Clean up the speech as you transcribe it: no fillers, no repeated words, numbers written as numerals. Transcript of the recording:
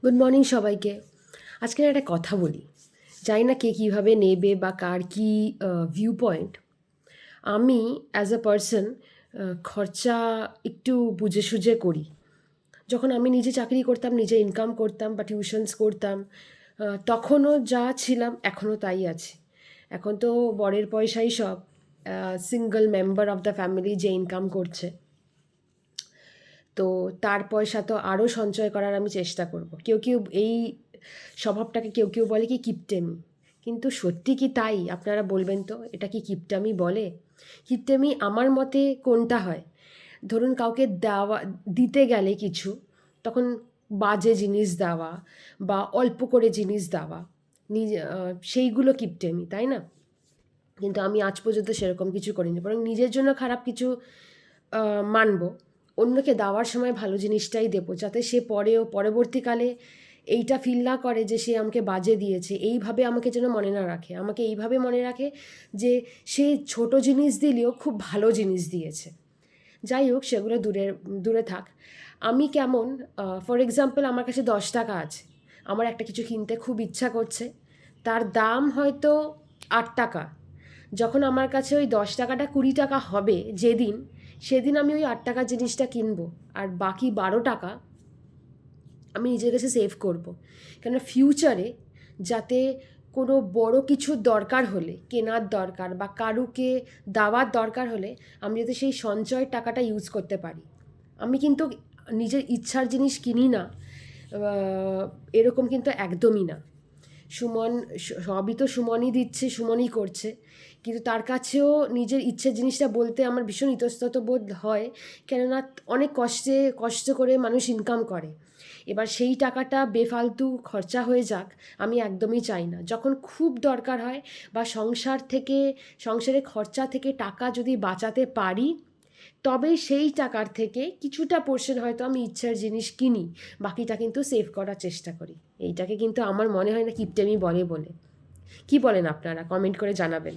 Good morning সবাইকে। আজকে একটা কথা বলি, জানি না কে কীভাবে নেবে বা কার কী ভিউ পয়েন্ট। আমি অ্যাজ আ পার্সন খরচা একটু বুঝে সুঝে করি। যখন আমি নিজে চাকরি করতাম, নিজে ইনকাম করতাম বা টিউশনস করতাম, তখনও যা ছিলাম এখনও তাই আছি। এখন তো বরের পয়সাই সব, single member of the family যে ইনকাম করছে, তো তার পয়সা তো আরও সঞ্চয় করার আমি চেষ্টা করব। কেউ কেউ এই স্বভাবটাকে কেউ কেউ বলে কি কিপটেমি, কিন্তু সত্যি কি তাই? আপনারা বলবেন তো, এটা কি কিপটামি বলে? কিপটেমি আমার মতে কোনটা হয়? ধরুন কাউকে দিতে গেলে কিছু, তখন বাজে জিনিস দেওয়া বা অল্প করে জিনিস দেওয়া, সেইগুলো কিপটেমি, তাই না? কিন্তু আমি আজ পর্যন্ত সেরকম কিছু করিনি, বরং নিজের জন্য খারাপ কিছু মানব, অন্যকে দেওয়ার সময় ভালো জিনিসটাই দেবো, যাতে সে পরবর্তীকালে এইটা ফিল না করে যে সে আমাকে বাজে দিয়েছে। এইভাবে আমাকে যেন মনে না রাখে, আমাকে এইভাবে মনে রাখে যে সে ছোট জিনিস দিলেও খুব ভালো জিনিস দিয়েছে। যাই হোক, সেগুলো দূরে দূরে থাক। আমি কেমন, ফর এক্সাম্পল আমার কাছে 10 টাকা আছে, আমার একটা কিছু কিনতে খুব ইচ্ছা করছে, তার দাম হয়তো 8 টাকা। যখন আমার কাছে ওই 10 টাকাটা 20 টাকা হবে যেদিন, সেদিন আমি ওই 8 টাকার জিনিসটা কিনবো, আর বাকি 12 টাকা আমি নিজের কাছে সেভ করব। কেন ফিউচারে যাতে কোনো বড় কিছুর দরকার হলে, কেনার দরকার বা কারুকে দেওয়ার দরকার হলে, আমি যাতে সেই সঞ্চয়ের টাকাটা ইউজ করতে পারি। আমি কিন্তু নিজের ইচ্ছার জিনিস কিনি না, এরকম কিন্তু একদমই না। সুমন, সবই তো সুমনই দিচ্ছে, সুমনই করছে, কিন্তু তার কাছেও নিজের ইচ্ছের জিনিসটা বলতে আমার ভীষণ ইতস্তত বোধ হয়। কেননা অনেক কষ্ট করে মানুষ ইনকাম করে, এবার সেই টাকাটা বেফালতু খরচা হয়ে যাক আমি একদমই চাই না। যখন খুব দরকার হয় বা সংসারের খরচা থেকে টাকা যদি বাঁচাতে পারি, তবে সেই টাকার থেকে কিছুটা পোর্শন হয়তো আমি ইচ্ছার জিনিস কিনি, বাকিটা কিন্তু সেভ করার চেষ্টা করি। এইটাকে কিন্তু আমার মনে হয় না কিপটেমি বলে। কি বলেন আপনারা? কমেন্ট করে জানাবেন।